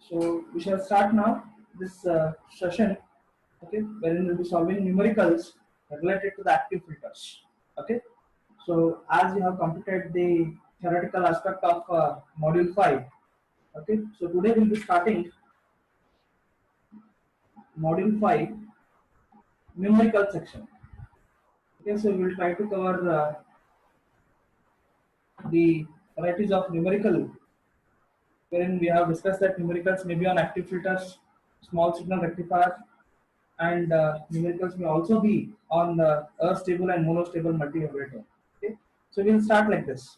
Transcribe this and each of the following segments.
So we shall start now this session, okay, wherein we'll be solving numericals related to the active filters. Okay, so as you have completed the theoretical aspect of module 5, okay, so today we'll be starting module 5 numerical section. Okay, so we'll try to cover the varieties of numerical, wherein we have discussed that numericals may be on active filters, small signal rectifier, and numericals may also be on stable and monostable multivariator. Okay, so we'll start like this.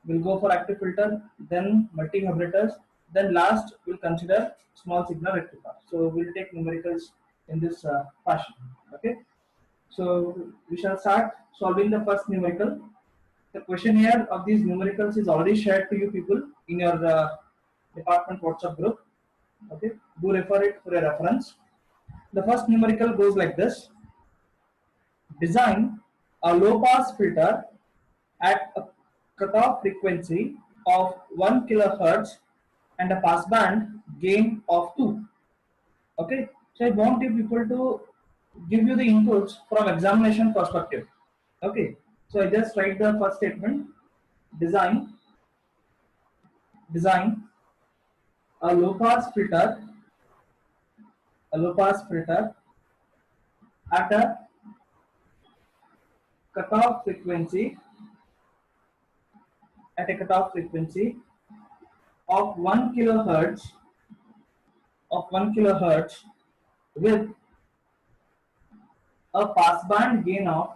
We'll go for active filter, then multivibrators, then last we'll consider small signal rectifier. So we'll take numericals in this fashion. Okay, so we shall start solving the first numerical. The questionnaire of these numericals is already shared to you people in your department WhatsApp group. Okay, do refer it for a reference. The first numerical goes like this. Design a low pass filter at a cutoff frequency of 1 kilohertz and a passband gain of 2. Okay, so I want you people to give you the inputs from examination perspective. Okay, so I just write the first statement. Design a low pass filter at a cutoff frequency of 1 kilohertz with a passband gain of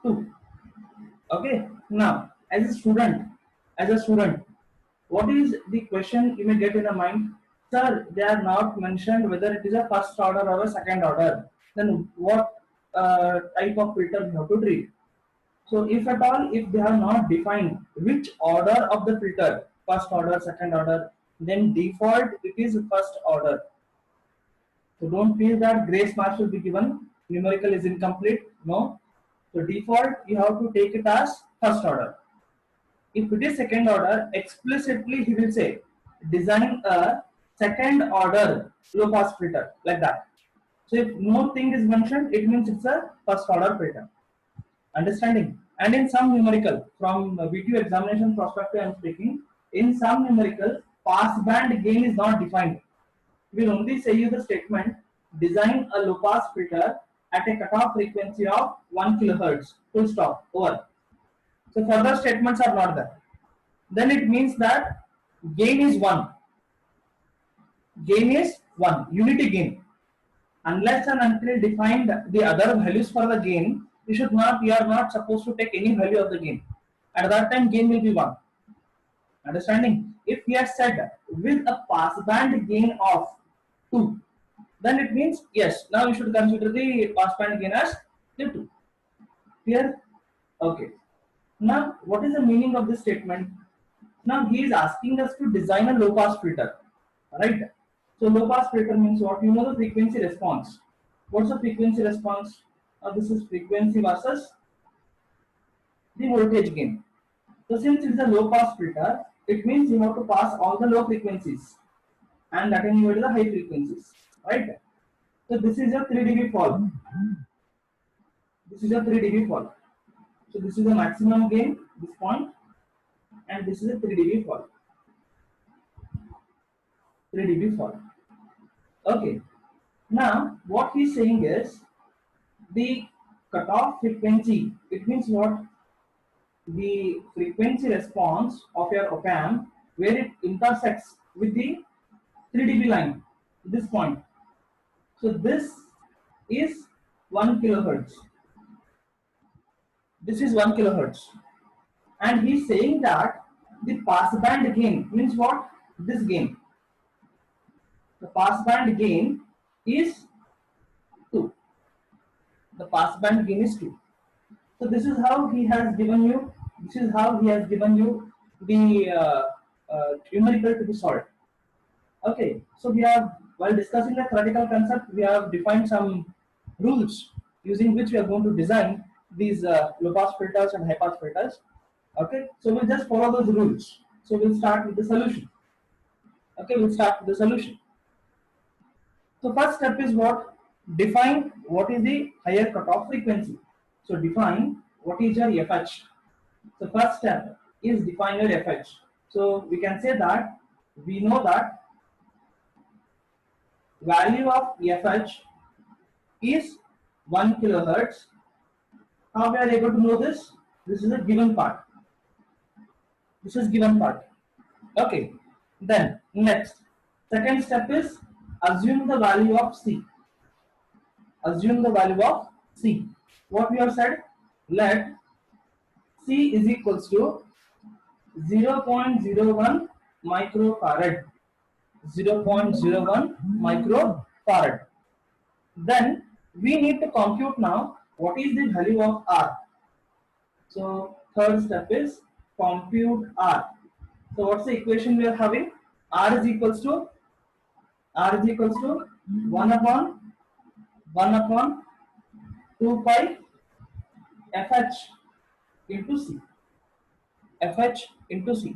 2. Okay, now as a student, what is the question you may get in the mind? Sir, they are not mentioned whether it is a first order or a second order. Then what type of filter you have to treat? So if at all, if they have not defined which order of the filter, first order, second order, then default it is first order. So don't feel that grace mark should be given, numerical is incomplete. No. So default you have to take it as first order. If it is second order, explicitly he will say design a second order low pass filter, like that. So if no thing is mentioned, it means it's a first order filter. Understanding? And in some numerical, from VTU examination perspective I am speaking, in some numerical, passband gain is not defined. We will only say you the statement, design a low pass filter at a cutoff frequency of 1 kilohertz, full stop, over. So further statements are not there. Then it means that gain is 1. Gain is 1, unity gain. Unless and until defined the other values for the gain, we are not supposed to take any value of the gain. At that time, gain will be 1. Understanding? If we are said with a passband gain of 2, then it means yes, now you should consider the passband gain as the 2. Clear? Okay. Now, what is the meaning of this statement? Now, he is asking us to design a low pass filter, right? So, low pass filter means what? You know the frequency response. What's the frequency response? This is frequency versus the voltage gain. So, since it is a low pass filter, it means you have to pass all the low frequencies and attenuate the high frequencies, right? So, this is a 3 dB fall. So this is the maximum gain, this point, and this is a 3 dB fall. 3 dB fall. Okay. Now what he is saying is the cutoff frequency. It means what? The frequency response of your op-amp where it intersects with the 3 dB line. This point. So this is 1 kilohertz. This is 1 kilohertz, and he is saying that the passband gain means what? This gain. The passband gain is 2. The passband gain is 2. So this is how he has given you. This is how he has given you the numerical to be solved. Okay. So we have, while discussing the theoretical concept, we have defined some rules using which we are going to design these low pass filters and high pass filters. Okay, so we'll just follow those rules. So we'll start with the solution. Okay, we'll start with the solution. So first step is what? Define what is the higher cutoff frequency. So define what is your FH. So first step is define your FH. So we can say that we know that value of FH is 1 kilohertz. How we are able to know this? This is a given part. This is given part. Okay. Then next, second step is assume the value of C. Assume the value of C. What we have said? Let C is equals to 0.01 microfarad. 0.01 microfarad. Then we need to compute now what is the value of R. So third step is compute R. So what's the equation we are having? R is equals to 1 upon 2 pi FH into C. FH into C.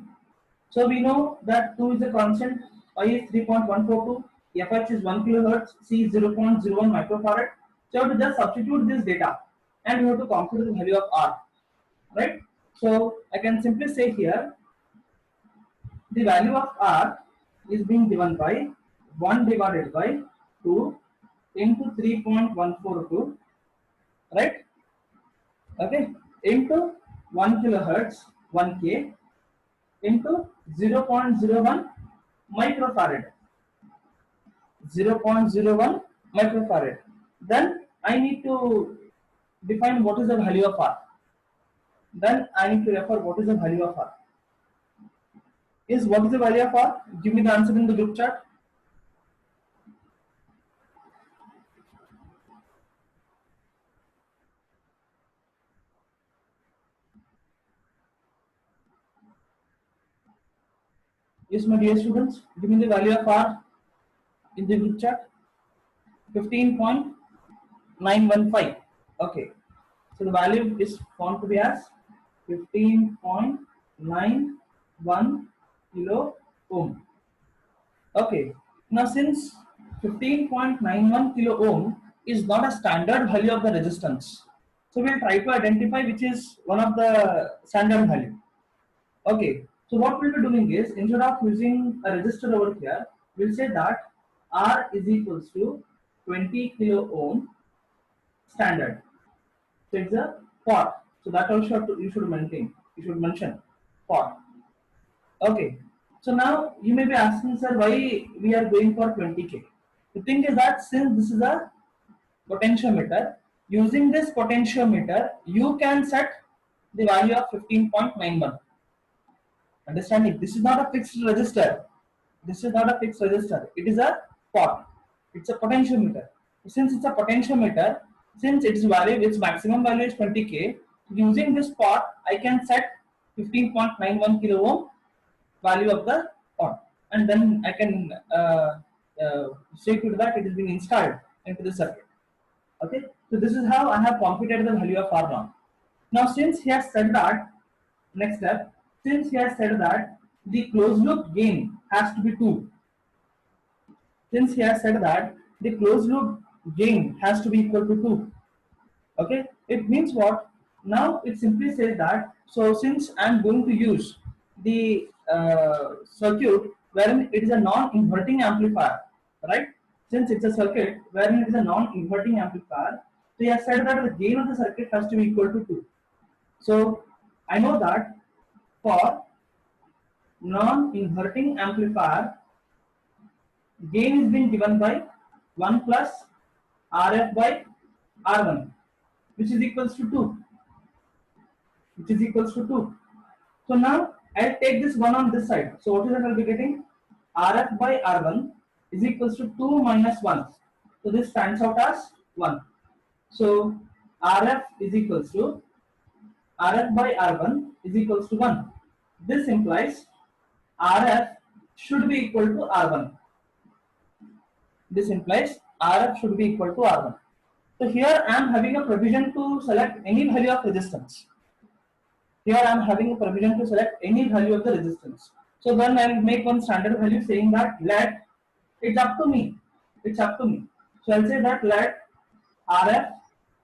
So we know that 2 is a constant, pi is 3.142, FH is 1 kilohertz, C is 0.01 microfarad. So you have to just substitute this data and you have to compute the value of R. Right? So I can simply say here the value of R is being given by 1 divided by 2 into 3.142, right? Okay, into 1 kilohertz, 1k into 0.01 microfarad. 0.01 microfarad. Then I need to define what is the value of R. Then I need to refer what is the value of R. Is what is the value of R? Give me the answer in the group chat. Yes, my dear students, give me the value of R in the group chat. 15.915. Okay. So the value is found to be as 15.91 kilo ohm. Okay. Now since 15.91 kilo ohm is not a standard value of the resistance, so we'll try to identify which is one of the standard value. Okay. So what we'll be doing is, instead of using a resistor over here, we'll say that R is equals to 20 kilo ohm standard. So it's a pot. So that also you should maintain. You should mention pot. Okay. So now you may be asking, sir, why we are going for 20k? The thing is that since this is a potentiometer, using this potentiometer, you can set the value of 15.91. Understanding? This is not a fixed resistor. This is not a fixed resistor. It is a pot. It's a potentiometer. Since it's a potentiometer, since its value, its maximum value is 20k, using this pot, I can set 15.91 kilo ohm value of the pot, and then I can say to that it is being installed into the circuit. Okay, so this is how I have computed the value of R now. Now, since he has said that, next step, since he has said that the closed loop gain has to be 2, since he has said that the closed loop gain has to be equal to 2, okay, it means what? Now it simply says that, so since I am going to use the circuit wherein it is a non-inverting amplifier, right? Since it's a circuit wherein it is a non-inverting amplifier, so he has said that the gain of the circuit has to be equal to 2. So I know that for non-inverting amplifier, gain is being given by 1 plus Rf by R1, which is equals to 2. Which is equals to 2. So now I'll take this 1 on this side. So what is that I'll be getting? Rf by R1 is equals to 2 minus 1. So this stands out as 1. So Rf is equals to Rf by R1 is equals to 1. This implies Rf should be equal to R1. This implies Rf should be equal to R1. So here I am having a provision to select any value of resistance. Here I am having a permission to select any value of the resistance. So then I will make one standard value saying that let, it's up to me. It's up to me. So I'll say that let RF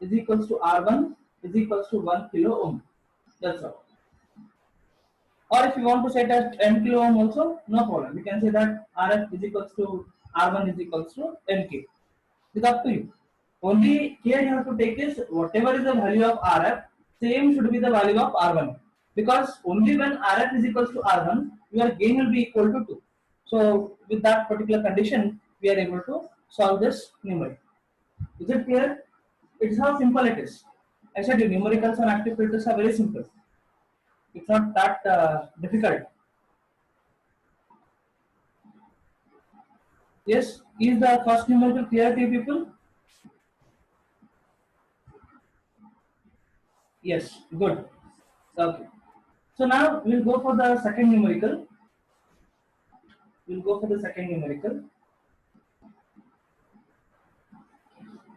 is equals to R1 is equals to 1 kilo ohm. That's all. Or if you want to set as 10 kilo ohm also, no problem. We can say that RF is equals to R1 is equals to MK. It's up to you. Only here you have to take is whatever is the value of RF, same should be the value of R1. Because only when RF is equals to R1, your gain will be equal to 2. So with that particular condition, we are able to solve this numeric. Is it clear? It's how simple it is. I said you numericals and active filters are very simple. It's not that difficult. Yes, is the first numerical clear to you people? Yes, good. Okay. So now we'll go for the second numerical. We'll go for the second numerical.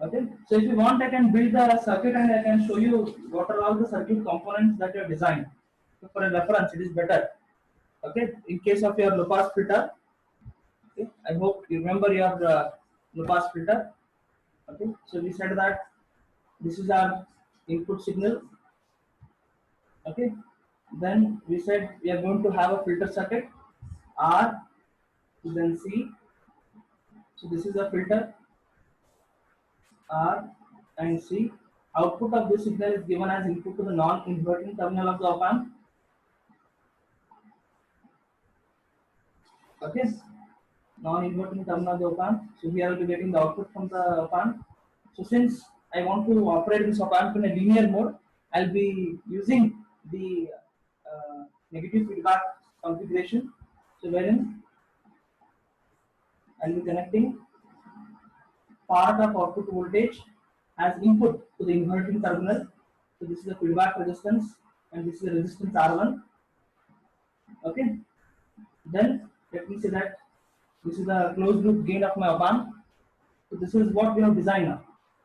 Okay. So if you want, I can build the circuit and I can show you what are all the circuit components that you have designed. So for a reference, it is better. Okay. In case of your low pass filter, okay. I hope you remember your low pass filter. Okay. So we said that this is our input signal. Okay. Then we said we are going to have a filter circuit R, then C. So this is a filter R and C. Output of this signal is given as input to the non-inverting terminal of the op amp. Okay, non-inverting terminal of the op amp. So here I will be getting the output from the op amp. So since I want to operate this op amp in a linear mode, I'll be using the negative feedback configuration. So wherein I'll be connecting part of output voltage as input to the inverting terminal. So this is the feedback resistance and this is the resistance R1. Okay. Then let me say that this is the closed loop gain of my op amp. So this is what we have designed now.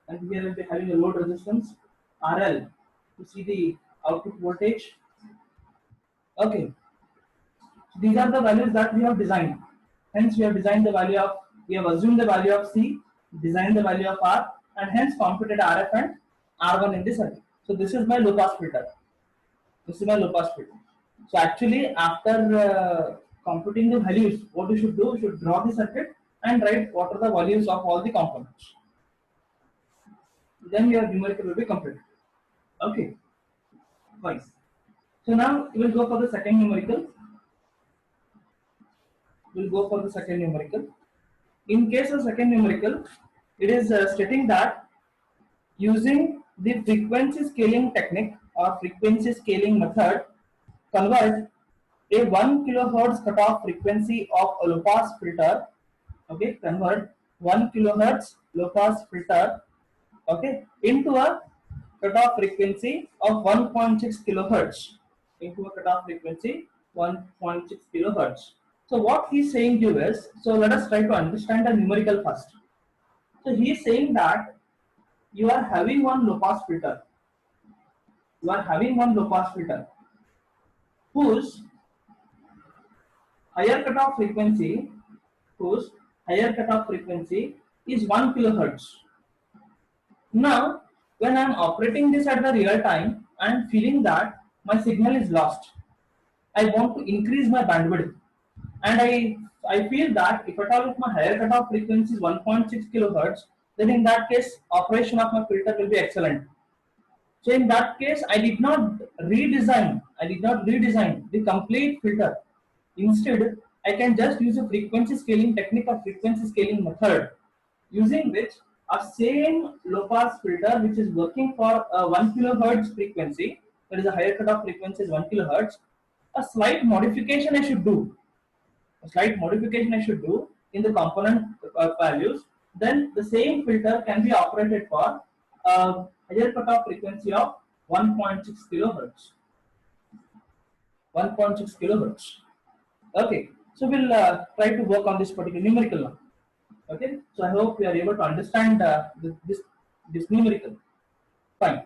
And here we'll be having a load resistance RL to see the output voltage. Okay. So these are the values that we have designed. Hence we have designed the value of, we have assumed the value of C, designed the value of R, and hence computed RF and R1 in this circuit. So this is my low pass filter. This is my low pass filter. So actually after computing the values, what you should do, you should draw the circuit and write what are the values of all the components. Then your numerical will be completed. Okay, fine. So now we will go for the second numerical. We'll go for the second numerical. In case of second numerical, it is stating that using the frequency scaling technique or frequency scaling method, convert a 1 kilohertz cutoff frequency of a low pass filter. Okay, convert 1 kilohertz low pass filter, okay, into a cutoff frequency of 1.6 kilohertz, into a cutoff frequency 1.6 kilohertz. So what he's saying to you is, so let us try to understand the numerical first. So he is saying that you are having one low pass filter. You are having one low pass filter whose higher cutoff frequency, whose higher cutoff frequency is 1 kilohertz. Now, when I am operating this at the real time, I am feeling that my signal is lost. I want to increase my bandwidth, and I feel that if at all if my higher cutoff frequency is 1.6 kilohertz, then in that case operation of my filter will be excellent. So in that case, I did not redesign the complete filter. Instead, I can just use a frequency scaling technique or frequency scaling method, using which a same low pass filter which is working for a 1 kilohertz frequency, that is a higher cutoff frequency is 1 kilohertz, a slight modification I should do. In the component values, then the same filter can be operated for a higher cutoff frequency of 1.6 kilohertz. 1.6 kilohertz. Okay, so we'll try to work on this particular numerical now. Okay, so I hope we are able to understand this numerical. Fine.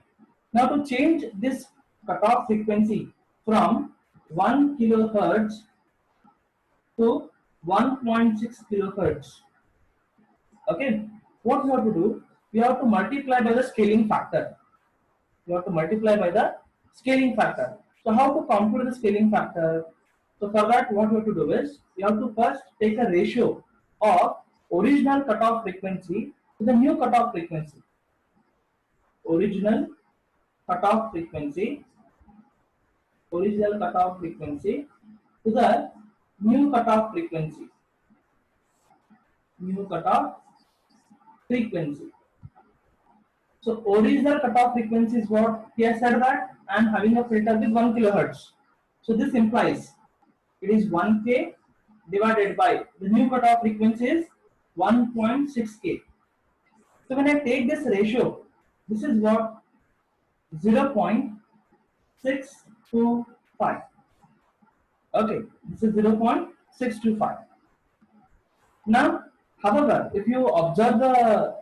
Now to change this cutoff frequency from 1 kilohertz to 1.6 kilohertz. Okay, what you have to do? You have to multiply by the scaling factor. You have to multiply by the scaling factor. So how to compute the scaling factor? So for that, what you have to do is you have to first take a ratio of original cutoff frequency to the new cutoff frequency. Original cutoff frequency, original cutoff frequency to the new cutoff frequency, new cutoff frequency. So original cutoff frequency is what he has said that I am having a filter with 1 kilohertz. So this implies it is 1k divided by the new cutoff frequency is 1.6k. So when I take this ratio, this is what 0.625. Okay, this is 0.625. Now, however, if you observe the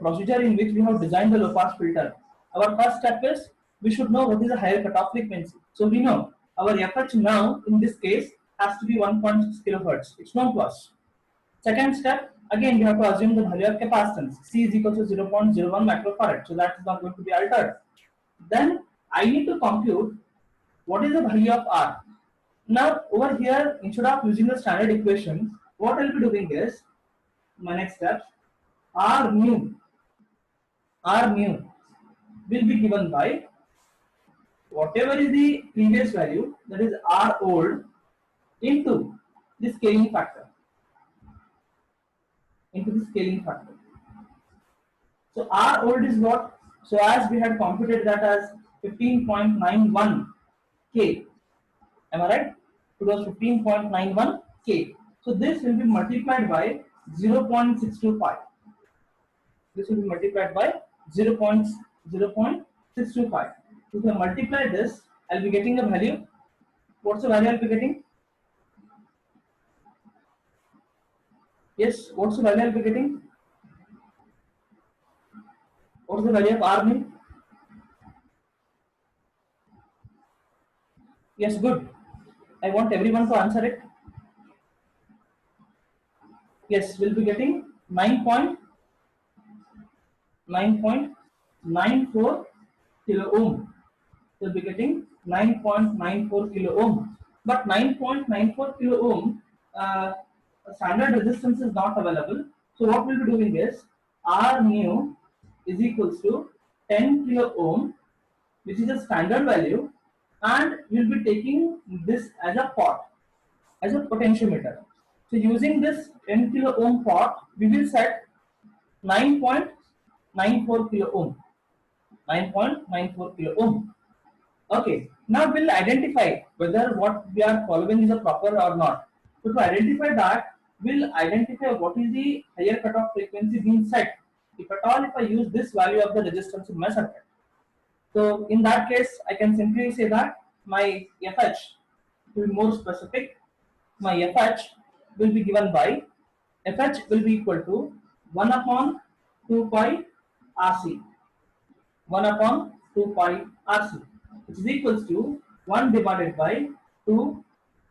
procedure in which we have designed the low pass filter, our first step is we should know what is the higher cutoff frequency. So we know our FH now in this case has to be 1.6 kilohertz. It's known to us. Second step, again we have to assume the value of capacitance. C is equal to 0.01 microfarad. So that is not going to be altered. Then I need to compute what is the value of R. Now over here, instead of using the standard equation, what I'll be doing is my next step, R mu will be given by whatever is the previous value, that is R old, into the scaling factor. So R old is what? So as we had computed that as 15.91 K. Am I right? It was 15.91 K. So this will be multiplied by 0.625. This will be multiplied by 0.625. If I multiply this, I'll be getting a value. What's the value I'll be getting? Yes, what's the value I'll be getting? What's the value of R min? Yes, good. I want everyone to answer it. Yes, we'll be getting 9.94 kilo ohm. We'll be getting 9.94 kilo ohm. But 9.94 kilo ohm standard resistance is not available. So what we'll be doing is R mu is equals to 10 kilo ohm, which is a standard value, and we'll be taking this as a pot, as a potentiometer. So using this 10 kilo ohm pot, we will set 9.94 kilo ohm. 9.94 kilo ohm. Okay, now we'll identify whether what we are following is a proper or not. So to identify that, we'll identify what is the higher cutoff frequency being set. If at all, if I use this value of the resistance in my circuit. So in that case, I can simply say that my FH, to be more specific, my FH will be given by, FH will be equal to 1 upon 2 pi RC. 1 upon 2 pi RC, which is equals to 1 divided by 2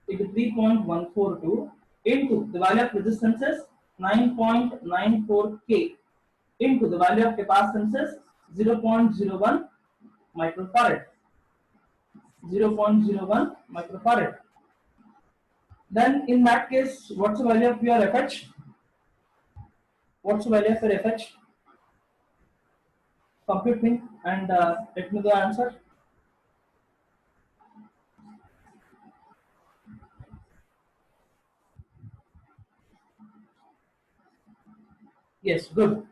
into 3.142 into the value of resistance is 9.94 K into the value of capacitance is 0.01 microfarad. 0.01 microfarad. Then in that case, what's the value of your FH? What's the value of your FH? Compute me and let me know the answer. Yes, good.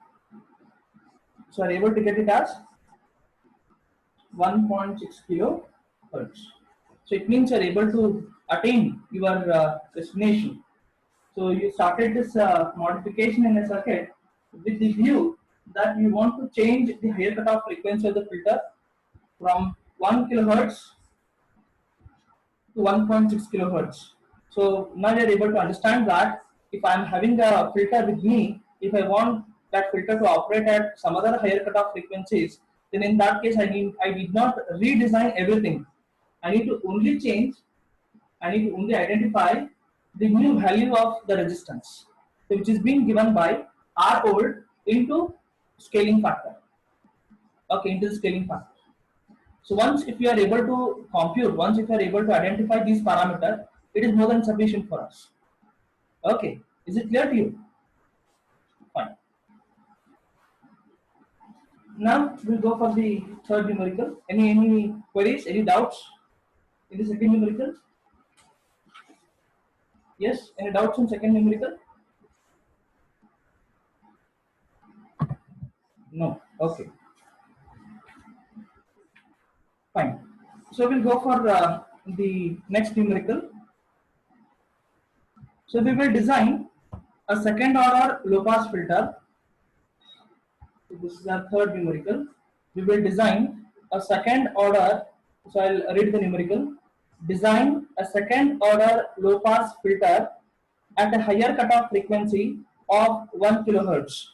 So are able to get it as 1.6 kilohertz. So it means you are able to attain your destination. So you started this modification in a circuit with the view that you want to change the higher cutoff frequency of the filter from 1 kilohertz to 1.6 kilohertz. So now you are able to understand that if I am having a filter with me, if I want that filter to operate at some other higher cutoff frequencies, then in that case I need not redesign everything. I need to only change, I need to only identify the new value of the resistance, which is being given by R old into scaling factor. Okay, into the scaling factor. So once if you are able to compute, once if you are able to identify these parameters, it is more than sufficient for us. Okay, is it clear to you? Fine. Now we'll go for the third numerical. Any queries? Any doubts in the second numerical? Yes. Any doubts in second numerical? No. Okay. Fine. So we'll go for the next numerical. So we will design a second order low pass filter. So this is our third numerical. We will design a second order. So I'll read the numerical. Design a second order low pass filter at a higher cutoff frequency of 1 kilohertz.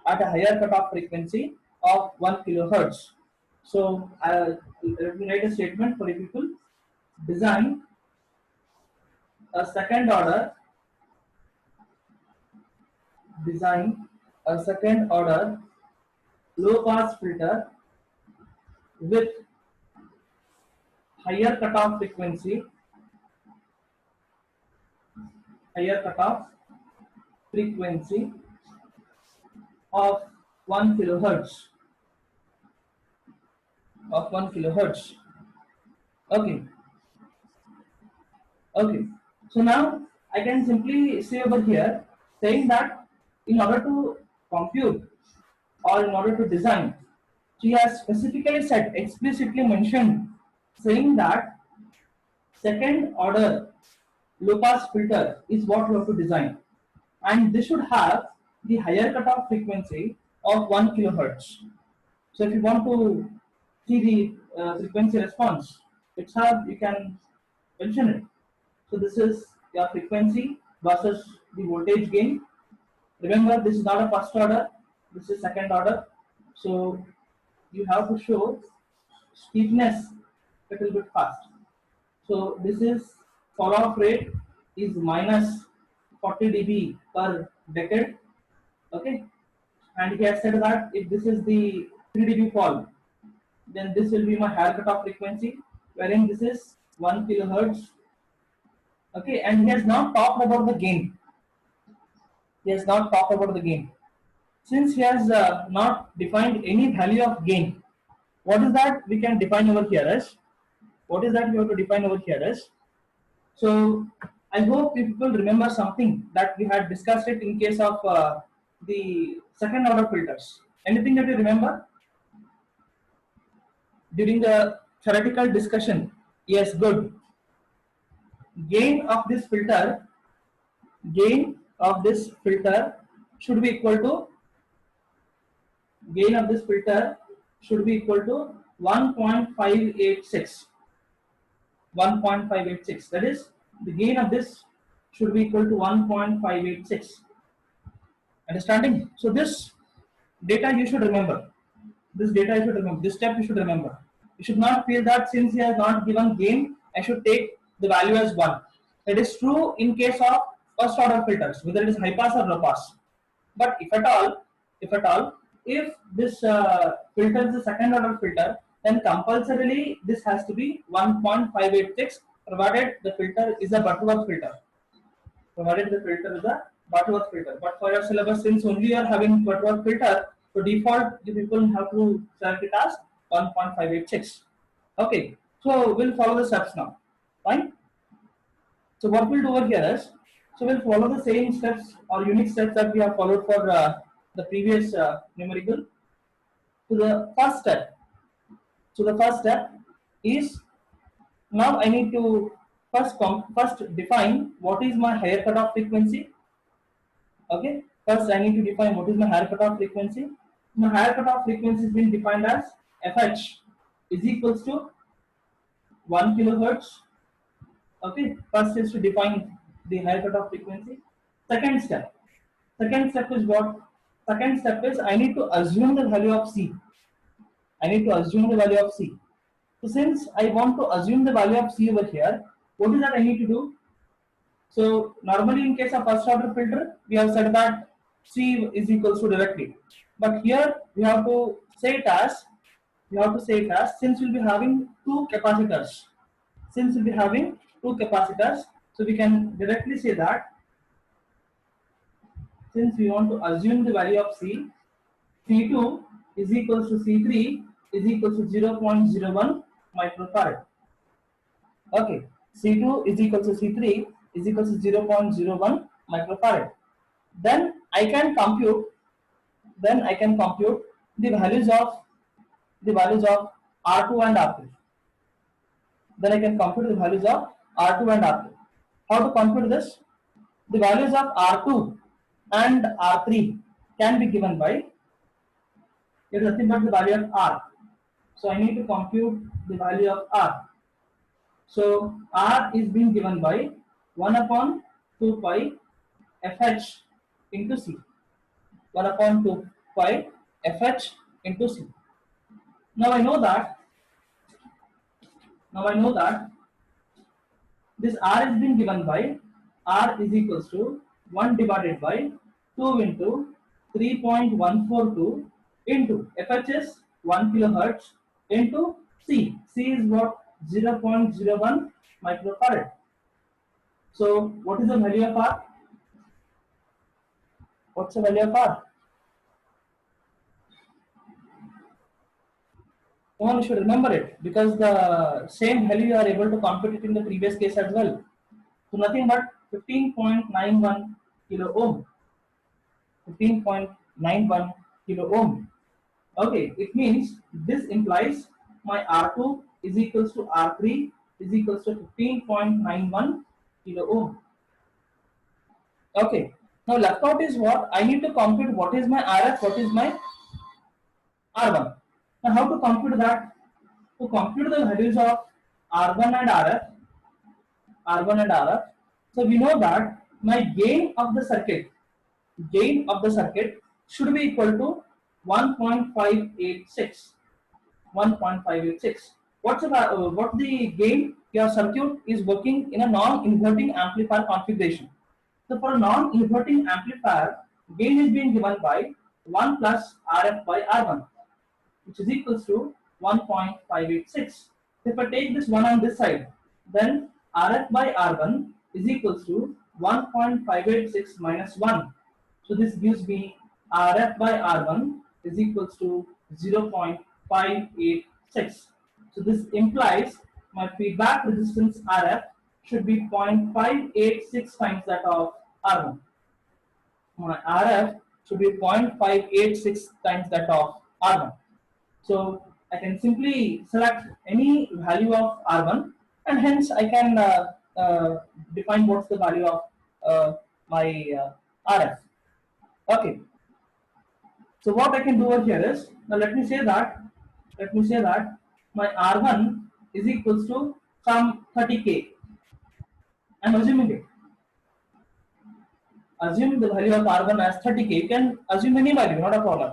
At a higher cutoff frequency of 1 kilohertz. So let me write a statement for you people. Design a second order. Design a second order low pass filter with higher cutoff frequency of 1 kilohertz Okay. So now I can simply say over here saying that in order to compute or in order to design, she has specifically said, explicitly mentioned, saying that second order low pass filter is what we have to design, and this should have the higher cutoff frequency of 1 kilohertz. So if you want to see the frequency response, it's how you can mention it. So this is your frequency versus the voltage gain. Remember, this is not a first order, this is second order. So you have to show steepness a little bit fast. So this is fall off rate is minus 40 dB per decade. Okay, and he has said that if this is the 3 dB fall, then this will be my higher cutoff frequency, wherein this is 1 kilohertz. Okay, and he has not talked about the gain. Since he has not defined any value of gain, what is that we can define over here as? What is that we have to define over here as? So I hope you people remember something that we had discussed it in case of the second order filters. Anything that you remember during the theoretical discussion? Yes, good. Gain of this filter should be equal to 1.586. That is, the gain of this should be equal to 1.586. Understanding? So this data you should remember. This step you should remember. You should not feel that since he has not given gain, I should take the value as 1. That is true in case of first order filters, whether it is high pass or low pass. But if this filter is a second order filter, then compulsorily this has to be 1.586, provided the filter is a Butterworth filter. But for your syllabus, since only you are having Butterworth filter, so default the people have to select it as 1.586. Okay, so we'll follow the steps now. Fine. So what we'll do over here is, so we'll follow the same steps or unique steps that we have followed for the previous numerical. So the first step is, now I need to first define what is my higher cutoff frequency. Okay, first I need to define what is my higher cutoff frequency. My higher cutoff frequency is being defined as FH is equals to 1 kilohertz. Okay, first is to define the higher cutoff frequency. Second step is what? I need to assume the value of C. So since I want to assume the value of C over here, what is that I need to do? So normally in case of first order filter, we have said that C is equals to directly. But here we have to say it as, since we'll be having two capacitors, so we can directly say that since we want to assume the value of C, C2 is equals to C3 is equals to 0.01 microfarad. Okay, C2 is equal to C3 is equal to 0.01 microfarad. Then I can compute. The values of R2 and R3. Then I can compute the values of R2 and R3. How to compute this? The values of R2 and R3 can be given by, it is nothing but the value of R. So I need to compute the value of R. So R is being given by 1 upon 2 pi Fh into C. 1 upon 2 pi Fh into C. Now I know that this R is being given by, R is equals to 1 divided by 2 into 3.142 into Fh is 1 kilohertz into C. C is what? 0.01 microfarad. So what is the value of R? What's the value of R? One should remember it because the same value you are able to compute it in the previous case as well. So nothing but 15.91 kilo ohm. 15.91 kilo ohm. Okay, it means this implies my R2 is equals to R3 is equals to 15.91 kilo ohm. Okay, now left out is what? I need to compute what is my RF, what is my R1. Now how to compute that? To compute the values of R1 and RF, so we know that my gain of the circuit should be equal to 1.586. What the gain? Your circuit is working in a non-inverting amplifier configuration. So for a non-inverting amplifier, gain is being given by 1 plus RF by R1, which is equals to 1.586. If I take this 1 on this side, then RF by R1 is equals to 1.586 minus 1. So this gives me RF by R1 is equals to 0.586. So this implies my feedback resistance RF should be 0.586 times that of R1. My RF should be 0.586 times that of R1. So I can simply select any value of R1 and hence I can define what's the value of my RF. Okay. So what I can do over here is, now let me say that my R1 is equals to some 30k. I'm assuming it. Assume the value of R1 as 30k. You can assume any value, not a problem.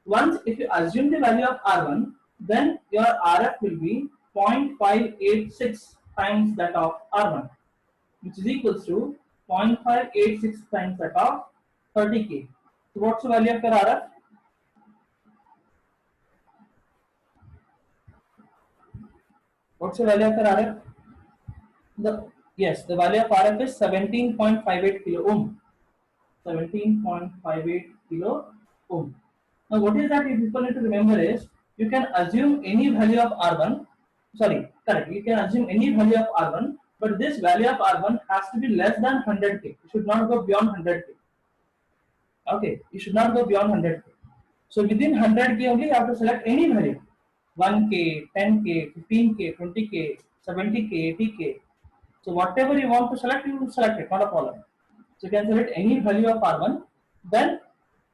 Once if you assume the value of R1, then your RF will be 0.586 times that of R1, which is equals to 0.586 times that of 30k. So what's the value of your RF? What's the value of your RF? The value of RF is 17.58 kilo ohm. 17.58 kilo ohm. Now what is that people need to remember is, you can assume any value of R1, you can assume any value of R1, but this value of R1 has to be less than 100k. It should not go beyond 100k. Okay, you should not go beyond 100k. So within 100k only you have to select any value, 1k, 10k, 15k, 20k, 70k, 80k. So whatever you want to select, you will select it, not a problem. So you can select any value of R1, then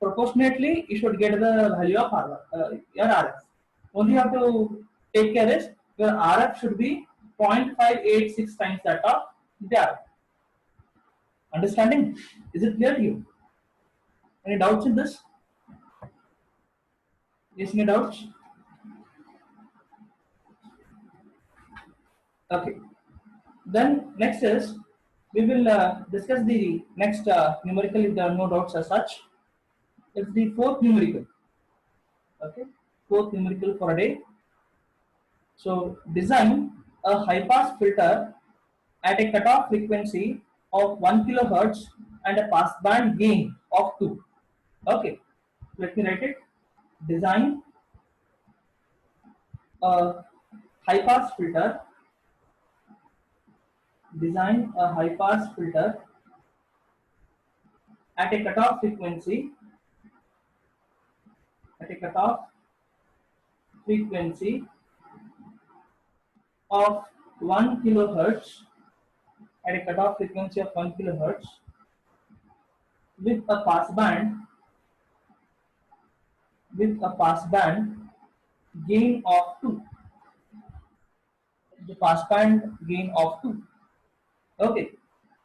proportionately you should get the value of R1, your RF. Only you have to take care is your RF should be 0.586 times that of the RF. Understanding? Is it clear to you? Any doubts in this? Yes, any doubts? Okay. Then next is we will discuss the next numerical if there are no doubts as such. It's the fourth numerical. Okay, fourth numerical for a day. So design a high pass filter at a cutoff frequency of 1 kilohertz and a passband gain of 2. Okay, let me write it. Design a high pass filter. Design a high pass filter at a cutoff frequency at a cutoff frequency of 1 kilohertz at a cutoff frequency of 1 kilohertz with a passband gain of 2. The passband gain of 2. Okay.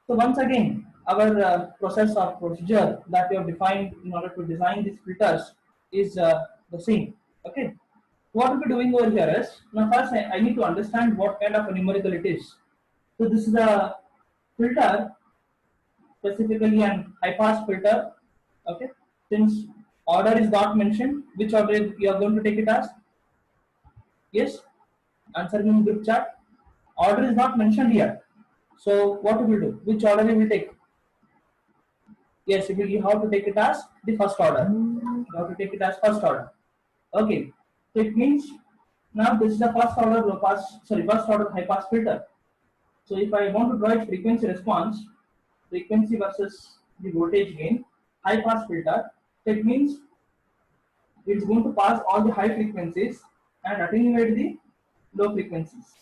So once again, our process or procedure that we have defined in order to design these filters is the same. Okay. What we'll be doing over here is, now first I need to understand what kind of a numerical it is. So this is a filter, specifically an high pass filter. Okay. Since order is not mentioned, which order you are going to take it as? Yes. Answer me in group chat. Order is not mentioned here. So what we will do? Which order we will take? Yes, you have to take it as the first order. You have to take it as first order. Okay. So it means now this is the first order low pass, first order high pass filter. So if I want to draw its frequency response, frequency versus the voltage gain, high pass filter, so it means it's going to pass all the high frequencies and attenuate the low frequencies.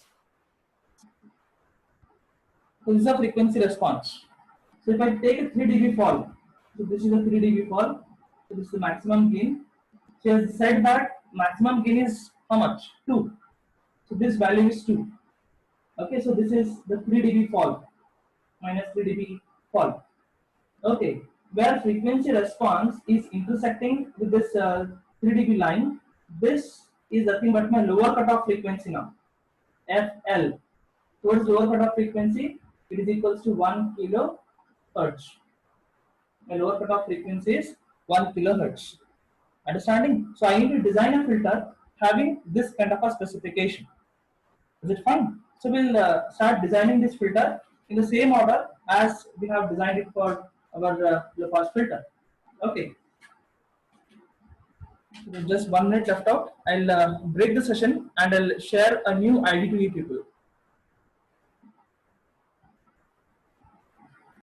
So this is a frequency response. So if I take a 3 dB fall, so this is a 3 dB fall, so this is the maximum gain. She has said that maximum gain is how much? 2. So this value is 2. Okay, so this is the 3 dB fall, minus 3 dB fall. Okay, where frequency response is intersecting with this 3 dB line, this is nothing but my lower cutoff frequency now, FL. Towards lower cutoff frequency, it is equals to 1 kilohertz. My lower cutoff frequency is 1 kilohertz. Understanding? So I need to design a filter having this kind of a specification. Is it fine? So we'll start designing this filter in the same order as we have designed it for our low pass filter. Okay. So just 1 minute left out. I'll break the session and I'll share a new ID to you people.